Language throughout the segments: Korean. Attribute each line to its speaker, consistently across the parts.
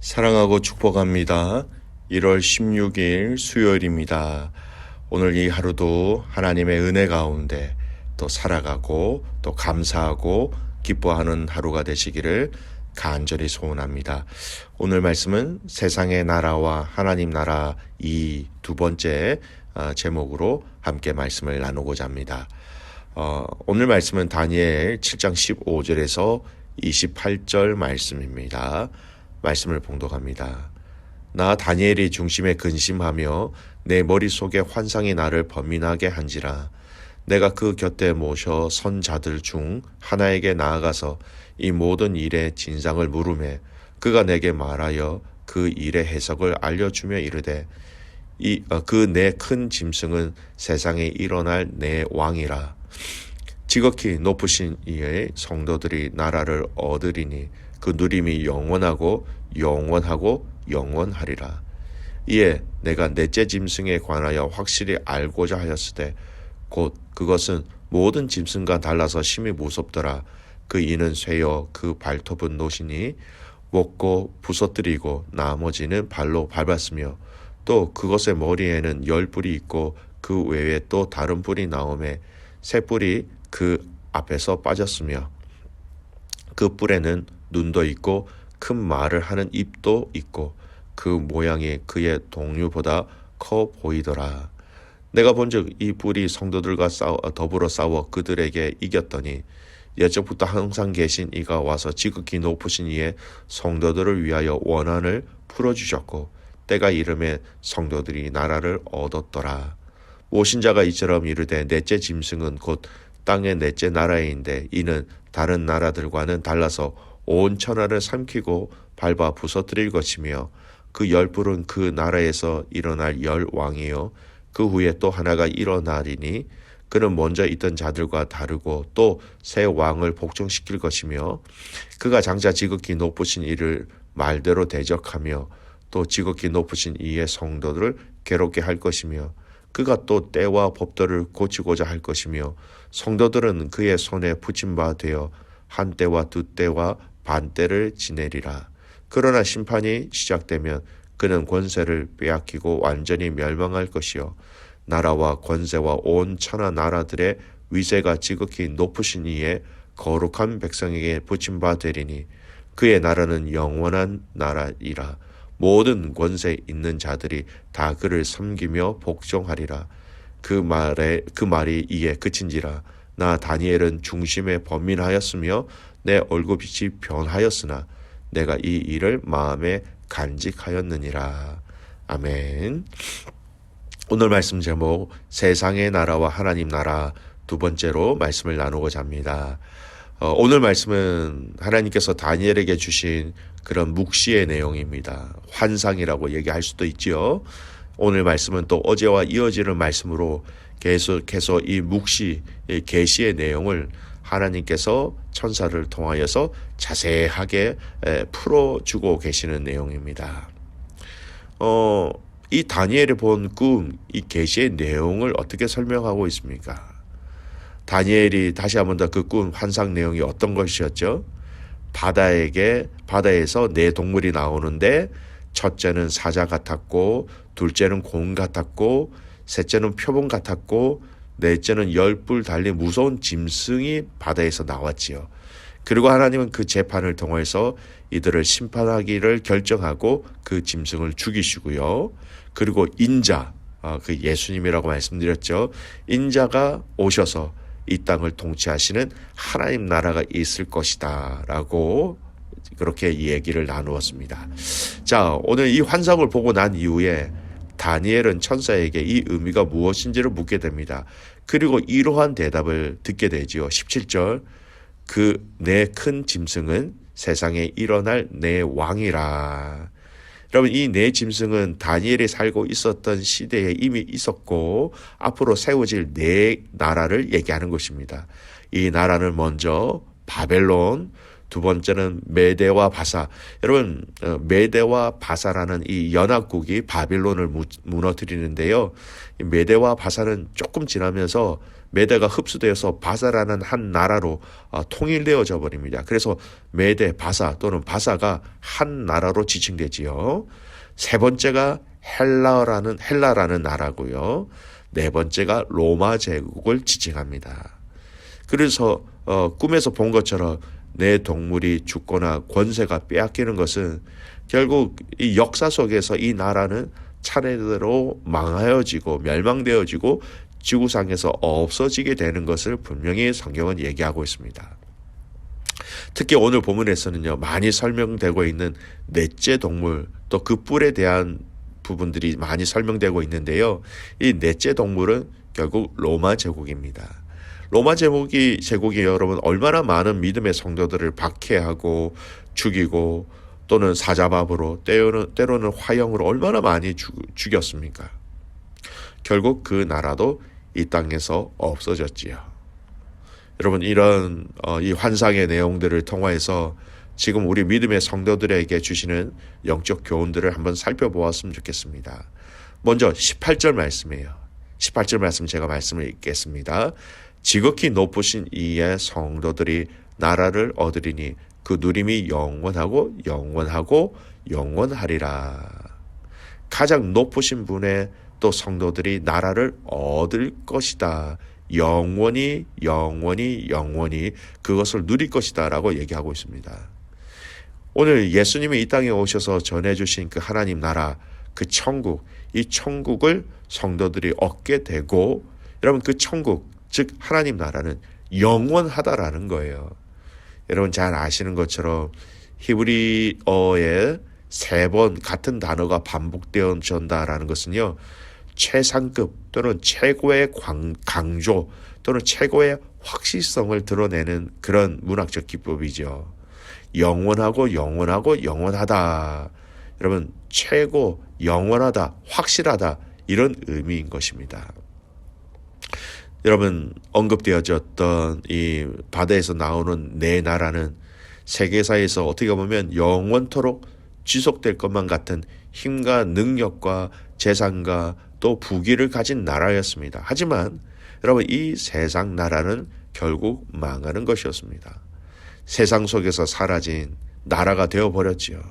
Speaker 1: 사랑하고 축복합니다. 1월 16일 수요일입니다. 오늘 이 하루도 하나님의 은혜 가운데 또 살아가고 또 감사하고 기뻐하는 하루가 되시기를 간절히 소원합니다. 오늘 말씀은 세상의 나라와 하나님 나라 이 두 번째 제목으로 함께 말씀을 나누고자 합니다. 오늘 말씀은 다니엘 7장 15절에서 28절 말씀입니다. 말씀을 봉독합니다. 나 다니엘이 중심에 근심하며 내 머릿속에 환상이 나를 범민하게 한지라. 내가 그 곁에 모셔 선자들 중 하나에게 나아가서 이 모든 일의 진상을 물으매 그가 내게 말하여 그 일의 해석을 알려주며 이르되 그 내 큰 짐승은 세상에 일어날 내 왕이라. 지극히 높으신 이의 성도들이 나라를 얻으리니 그 누림이 영원하고 영원하리라. 이에 내가 넷째 짐승에 관하여 확실히 알고자 하였으되 곧 그것은 모든 짐승과 달라서 심히 무섭더라. 그 이는 쇠여 그 발톱은 노시니 먹고 부서뜨리고 나머지는 발로 밟았으며 또 그것의 머리에는 10뿔이 있고 그 외에 또 다른 뿔이 나오매 새 뿔이 그 앞에서 빠졌으며 그 뿔에는 눈도 있고 큰 말을 하는 입도 있고 그 모양이 그의 동류보다 커 보이더라. 내가 본즉 이 뿔이 성도들과 더불어 싸워 그들에게 이겼더니 옛적부터 항상 계신 이가 와서 지극히 높으신 이의 성도들을 위하여 원한을 풀어주셨고 때가 이름에 성도들이 나라를 얻었더라. 모신 자가 이처럼 이르되 넷째 짐승은 곧 땅의 넷째 나라인데 이는 다른 나라들과는 달라서 온 천하를 삼키고 밟아 부서뜨릴 것이며 그 10뿔은 그 나라에서 일어날 10왕이요 그 후에 또 하나가 일어나리니 그는 먼저 있던 자들과 다르고 또 새 왕을 복종시킬 것이며 그가 장차 지극히 높으신 이를 말대로 대적하며 또 지극히 높으신 이의 성도들을 괴롭게 할 것이며 그가 또 때와 법도를 고치고자 할 것이며 성도들은 그의 손에 붙임 바 되어 한 때와 두 때와 반 때를 지내리라. 그러나 심판이 시작되면 그는 권세를 빼앗기고 완전히 멸망할 것이요 나라와 권세와 온 천하 나라들의 위세가 지극히 높으신 이의 거룩한 백성에게 붙임 바 되리니 그의 나라는 영원한 나라이라. 모든 권세 있는 자들이 다 그를 섬기며 복종하리라. 그 말이 이에 그친지라. 나 다니엘은 중심에 범민하였으며 내 얼굴빛이 변하였으나 내가 이 일을 마음에 간직하였느니라. 아멘. 오늘 말씀 제목 세상의 나라와 하나님 나라 두 번째로 말씀을 나누고자 합니다. 오늘 말씀은 하나님께서 다니엘에게 주신 그런 묵시의 내용입니다. 환상이라고 얘기할 수도 있지요. 오늘 말씀은 또 어제와 이어지는 말씀으로 계속해서 이 묵시, 계시의 내용을 하나님께서 천사를 통하여서 자세하게 풀어주고 계시는 내용입니다. 이 다니엘이 본 꿈, 이 계시의 내용을 어떻게 설명하고 있습니까? 다니엘이 다시 한번 더 그 꿈 환상 내용이 어떤 것이었죠? 바다에서 네 동물이 나오는데 첫째는 사자 같았고 둘째는 곰 같았고 셋째는 표범 같았고 넷째는 10뿔 달린 무서운 짐승이 바다에서 나왔지요. 그리고 하나님은 그 재판을 통해서 이들을 심판하기를 결정하고 그 짐승을 죽이시고요. 그리고 인자, 그 예수님이라고 말씀드렸죠. 인자가 오셔서 이 땅을 통치하시는 하나님 나라가 있을 것이다 라고 그렇게 얘기를 나누었습니다. 자, 오늘 이 환상을 보고 난 이후에 다니엘은 천사에게 이 의미가 무엇인지를 묻게 됩니다. 그리고 이러한 대답을 듣게 되지요. 17절 그 내 큰 짐승은 세상에 일어날 내 왕이라. 여러분 이 네 짐승은 다니엘이 살고 있었던 시대에 이미 있었고 앞으로 세워질 네 나라를 얘기하는 것입니다. 이 나라는 먼저 바벨론, 두 번째는 메대와 바사. 여러분 메대와 바사라는 이 연합국이 바빌론을 무너뜨리는데요. 메대와 바사는 조금 지나면서 메대가 흡수되어서 바사라는 한 나라로 통일되어져 버립니다. 그래서 메대 바사 또는 바사가 한 나라로 지칭되지요. 세 번째가 헬라라는 나라고요. 네 번째가 로마 제국을 지칭합니다. 그래서 꿈에서 본 것처럼 내 동물이 죽거나 권세가 빼앗기는 것은 결국 이 역사 속에서 이 나라는 차례대로 망하여지고 멸망되어지고 지구상에서 없어지게 되는 것을 분명히 성경은 얘기하고 있습니다. 특히 오늘 본문에서는요, 많이 설명되고 있는 넷째 동물, 또 그 뿔에 대한 부분들이 많이 설명되고 있는데요. 이 넷째 동물은 결국 로마 제국입니다. 로마 제국이 여러분 얼마나 많은 믿음의 성도들을 박해하고 죽이고 또는 사자밥으로 때로는 화형으로 얼마나 많이 죽였습니까? 결국 그 나라도 이 땅에서 없어졌지요. 여러분 이런 이 환상의 내용들을 통해서 지금 우리 믿음의 성도들에게 주시는 영적 교훈들을 한번 살펴보았으면 좋겠습니다. 먼저 18절 말씀이에요. 18절 말씀 제가 말씀을 읽겠습니다. 지극히 높으신 이의 성도들이 나라를 얻으리니 그 누림이 영원하고 영원하고 영원하리라. 가장 높으신 분의 또 성도들이 나라를 얻을 것이다. 영원히 그것을 누릴 것이다 라고 얘기하고 있습니다. 오늘 예수님이 이 땅에 오셔서 전해주신 그 하나님 나라, 그 천국, 이 천국을 성도들이 얻게 되고, 여러분 그 천국, 즉 하나님 나라는 영원하다라는 거예요. 여러분 잘 아시는 것처럼 히브리어에 3번 같은 단어가 반복되어진다라는 것은요, 최상급 또는 최고의 강조 또는 최고의 확실성을 드러내는 그런 문학적 기법이죠. 영원하고 영원하다. 여러분 최고, 영원하다, 확실하다 이런 의미인 것입니다. 여러분 언급되어졌던 이 바다에서 나오는 네 나라는 세계사에서 어떻게 보면 영원토록 지속될 것만 같은 힘과 능력과 재산과 또 부귀를 가진 나라였습니다. 하지만 여러분 이 세상 나라는 결국 망하는 것이었습니다. 세상 속에서 사라진 나라가 되어버렸지요.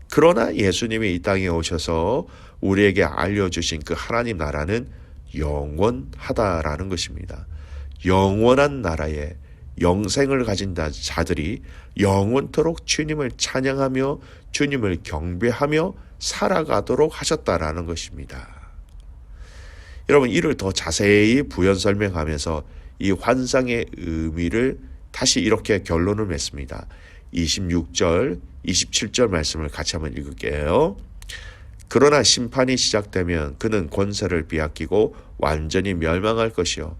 Speaker 1: 그러나 예수님이 이 땅에 오셔서 우리에게 알려주신 그 하나님 나라는 영원하다라는 것입니다. 영원한 나라에 영생을 가진 자들이 영원토록 주님을 찬양하며 주님을 경배하며 살아가도록 하셨다라는 것입니다. 여러분 이를 더 자세히 부연 설명하면서 이 환상의 의미를 다시 이렇게 결론을 맺습니다. 26절, 27절 말씀을 같이 한번 읽을게요. 그러나 심판이 시작되면 그는 권세를 빼앗기고 완전히 멸망할 것이요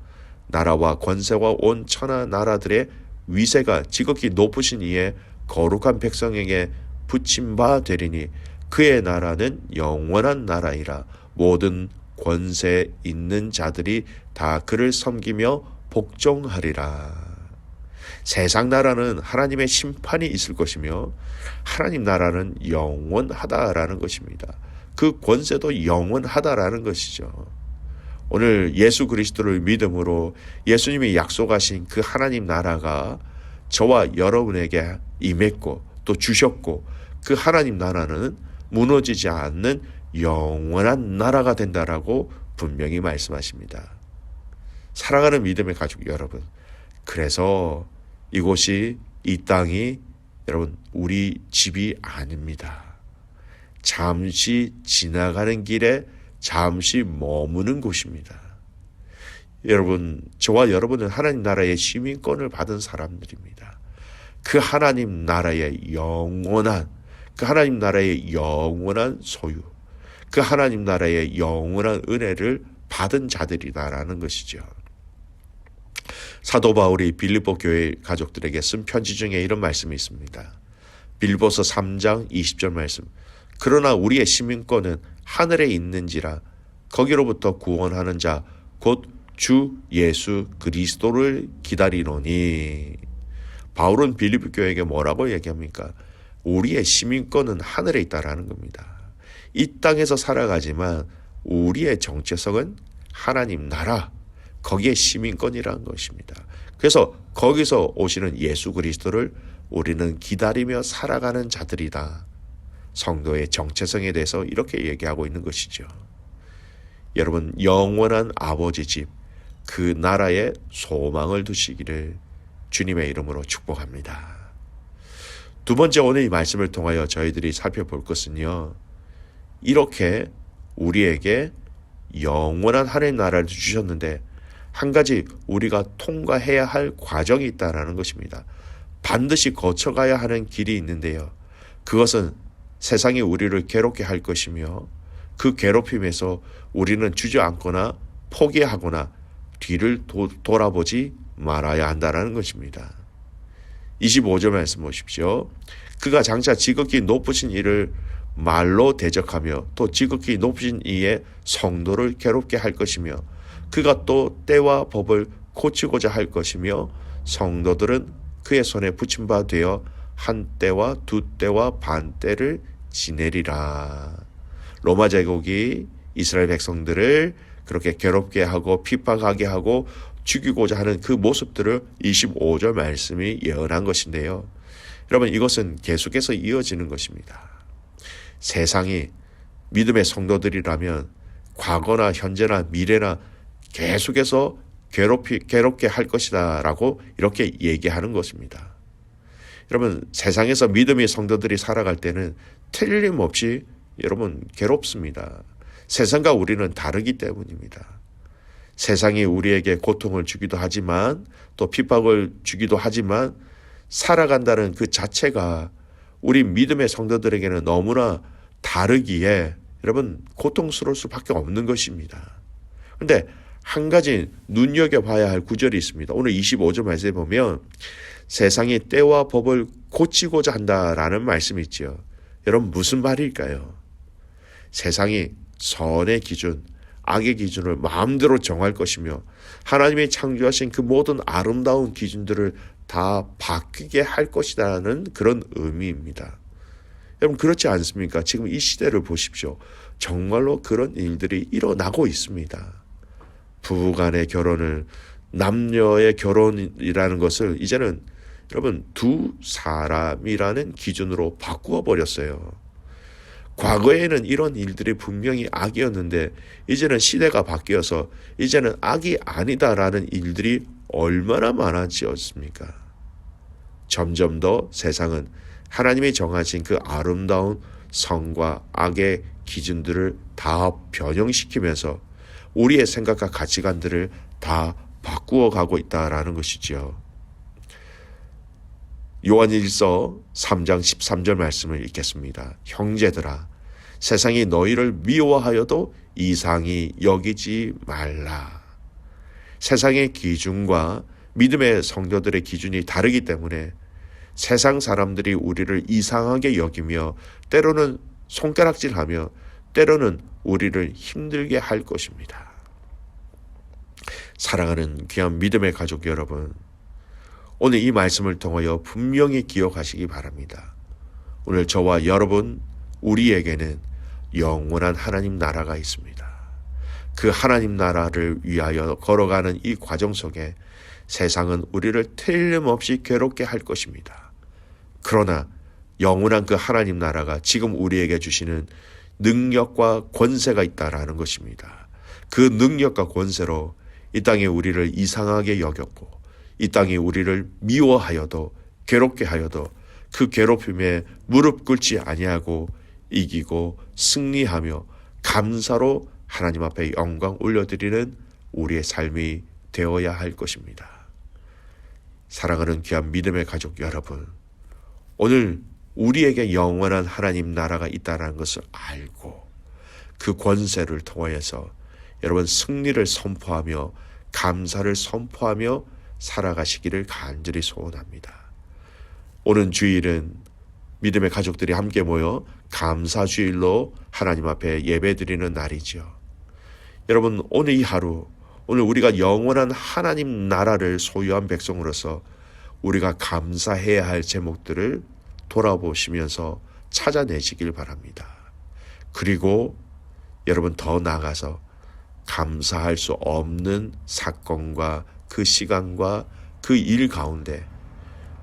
Speaker 1: 나라와 권세와 온 천하 나라들의 위세가 지극히 높으신 이의 거룩한 백성에게 붙임 바 되리니 그의 나라는 영원한 나라이라. 모든 권세 있는 자들이 다 그를 섬기며 복종하리라. 세상 나라는 하나님의 심판이 있을 것이며 하나님 나라는 영원하다라는 것입니다. 그 권세도 영원하다라는 것이죠. 오늘 예수 그리스도를 믿음으로 예수님이 약속하신 그 하나님 나라가 저와 여러분에게 임했고 또 주셨고 그 하나님 나라는 무너지지 않는 영원한 나라가 된다라고 분명히 말씀하십니다. 사랑하는 믿음의 가족 여러분, 그래서 이곳이 이 땅이 여러분 우리 집이 아닙니다. 잠시 지나가는 길에 잠시 머무는 곳입니다. 여러분, 저와 여러분은 하나님 나라의 시민권을 받은 사람들입니다. 그 하나님 나라의 영원한 소유, 그 하나님 나라의 영원한 은혜를 받은 자들이다라는 것이죠. 사도 바울이 빌립보 교회 가족들에게 쓴 편지 중에 이런 말씀이 있습니다. 빌립보서 3장 20절 말씀. 그러나 우리의 시민권은 하늘에 있는지라 거기로부터 구원하는 자 곧 주 예수 그리스도를 기다리노니. 바울은 빌립보 교회에게 뭐라고 얘기합니까? 우리의 시민권은 하늘에 있다라는 겁니다. 이 땅에서 살아가지만 우리의 정체성은 하나님 나라, 거기에 시민권이라는 것입니다. 그래서 거기서 오시는 예수 그리스도를 우리는 기다리며 살아가는 자들이다. 성도의 정체성에 대해서 이렇게 얘기하고 있는 것이죠. 여러분, 영원한 아버지 집, 그 나라에 소망을 두시기를 주님의 이름으로 축복합니다. 두 번째, 오늘 이 말씀을 통하여 저희들이 살펴볼 것은요, 이렇게 우리에게 영원한 하나님 나라를 주셨는데 한 가지 우리가 통과해야 할 과정이 있다라는 것입니다. 반드시 거쳐가야 하는 길이 있는데요, 그것은 세상이 우리를 괴롭게 할 것이며 그 괴롭힘에서 우리는 주저앉거나 포기하거나 뒤를 돌아보지 말아야 한다는 것입니다. 25절 말씀 보십시오. 그가 장차 지극히 높으신 이를 말로 대적하며 또 지극히 높으신 이의 성도를 괴롭게 할 것이며 그가 또 때와 법을 고치고자 할 것이며 성도들은 그의 손에 붙임 바 되어 한 때와 두 때와 반 때를 지내리라. 로마 제국이 이스라엘 백성들을 그렇게 괴롭게 하고 핍박하게 하고 죽이고자 하는 그 모습들을 25절 말씀이 예언한 것인데요. 여러분, 이것은 계속해서 이어지는 것입니다. 세상이 믿음의 성도들이라면 과거나 현재나 미래나 계속해서 괴롭게 할 것이다 라고 이렇게 얘기하는 것입니다. 여러분, 세상에서 믿음의 성도들이 살아갈 때는 틀림없이 여러분 괴롭습니다. 세상과 우리는 다르기 때문입니다. 세상이 우리에게 고통을 주기도 하지만 또 핍박을 주기도 하지만 살아간다는 그 자체가 우리 믿음의 성도들에게는 너무나 다르기에 여러분 고통스러울 수밖에 없는 것입니다. 그런데 한 가지 눈여겨봐야 할 구절이 있습니다. 오늘 25절 말씀에 보면 세상이 때와 법을 고치고자 한다라는 말씀이 있죠. 여러분, 무슨 말일까요? 세상이 선의 기준, 악의 기준을 마음대로 정할 것이며 하나님이 창조하신 그 모든 아름다운 기준들을 다 바뀌게 할 것이라는 그런 의미입니다. 여러분, 그렇지 않습니까? 지금 이 시대를 보십시오. 정말로 그런 일들이 일어나고 있습니다. 부부간의 결혼을, 남녀의 결혼이라는 것을 이제는 여러분 두 사람이라는 기준으로 바꾸어 버렸어요. 과거에는 이런 일들이 분명히 악이었는데 이제는 시대가 바뀌어서 이제는 악이 아니다라는 일들이 얼마나 많아지었습니까? 점점 더 세상은 하나님이 정하신 그 아름다운 선과 악의 기준들을 다 변형시키면서 우리의 생각과 가치관들을 다 바꾸어 가고 있다라는 것이죠. 요한일서 3장 13절 말씀을 읽겠습니다. 형제들아, 세상이 너희를 미워하여도 이상히 여기지 말라. 세상의 기준과 믿음의 성도들의 기준이 다르기 때문에 세상 사람들이 우리를 이상하게 여기며 때로는 손가락질하며 때로는 우리를 힘들게 할 것입니다. 사랑하는 귀한 믿음의 가족 여러분, 오늘 이 말씀을 통하여 분명히 기억하시기 바랍니다. 오늘 저와 여러분, 우리에게는 영원한 하나님 나라가 있습니다. 그 하나님 나라를 위하여 걸어가는 이 과정 속에 세상은 우리를 틀림없이 괴롭게 할 것입니다. 그러나 영원한 그 하나님 나라가 지금 우리에게 주시는 능력과 권세가 있다라는 것입니다. 그 능력과 권세로 이 땅에 우리를 이상하게 여겼고 이 땅에 우리를 미워하여도 괴롭게 하여도 그 괴롭힘에 무릎 꿇지 아니하고 이기고 승리하며 감사로 하나님 앞에 영광 올려드리는 우리의 삶이 되어야 할 것입니다. 사랑하는 귀한 믿음의 가족 여러분, 오늘 우리에게 영원한 하나님 나라가 있다는 것을 알고 그 권세를 통하여서 여러분 승리를 선포하며 감사를 선포하며 살아가시기를 간절히 소원합니다. 오는 주일은 믿음의 가족들이 함께 모여 감사주일로 하나님 앞에 예배드리는 날이죠. 여러분, 오늘 이 하루, 오늘 우리가 영원한 하나님 나라를 소유한 백성으로서 우리가 감사해야 할 제목들을 돌아보시면서 찾아내시길 바랍니다. 그리고 여러분 더 나아가서 감사할 수 없는 사건과 그 시간과 그 일 가운데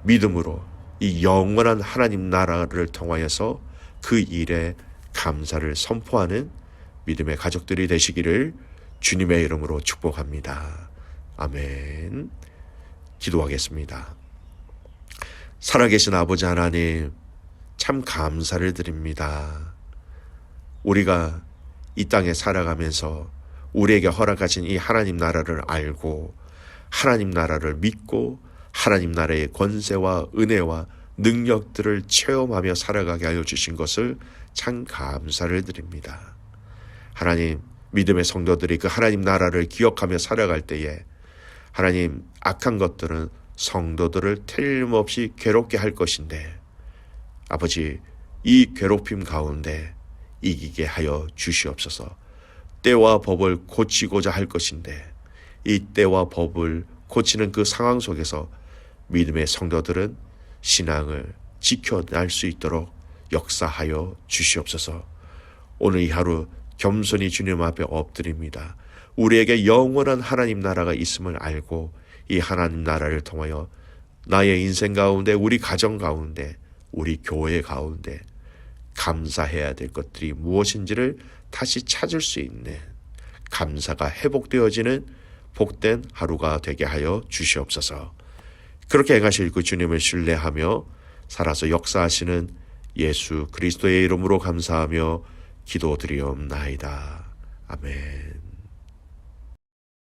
Speaker 1: 믿음으로 이 영원한 하나님 나라를 통하여서 그 일에 감사를 선포하는 믿음의 가족들이 되시기를 주님의 이름으로 축복합니다. 아멘. 기도하겠습니다. 살아계신 아버지 하나님, 참 감사를 드립니다. 우리가 이 땅에 살아가면서 우리에게 허락하신 이 하나님 나라를 알고 하나님 나라를 믿고 하나님 나라의 권세와 은혜와 능력들을 체험하며 살아가게 하여 주신 것을 참 감사를 드립니다. 하나님, 믿음의 성도들이 그 하나님 나라를 기억하며 살아갈 때에 하나님, 악한 것들은 성도들을 틀림없이 괴롭게 할 것인데 아버지, 이 괴롭힘 가운데 이기게 하여 주시옵소서. 때와 법을 고치고자 할 것인데 이 때와 법을 고치는 그 상황 속에서 믿음의 성도들은 신앙을 지켜낼 수 있도록 역사하여 주시옵소서. 오늘 이 하루 겸손히 주님 앞에 엎드립니다. 우리에게 영원한 하나님 나라가 있음을 알고 이 하나님 나라를 통하여 나의 인생 가운데, 우리 가정 가운데, 우리 교회 가운데 감사해야 될 것들이 무엇인지를 다시 찾을 수 있는, 감사가 회복되어지는 복된 하루가 되게 하여 주시옵소서. 그렇게 행하실 그 주님을 신뢰하며 살아서 역사하시는 예수 그리스도의 이름으로 감사하며 기도드리옵나이다. 아멘.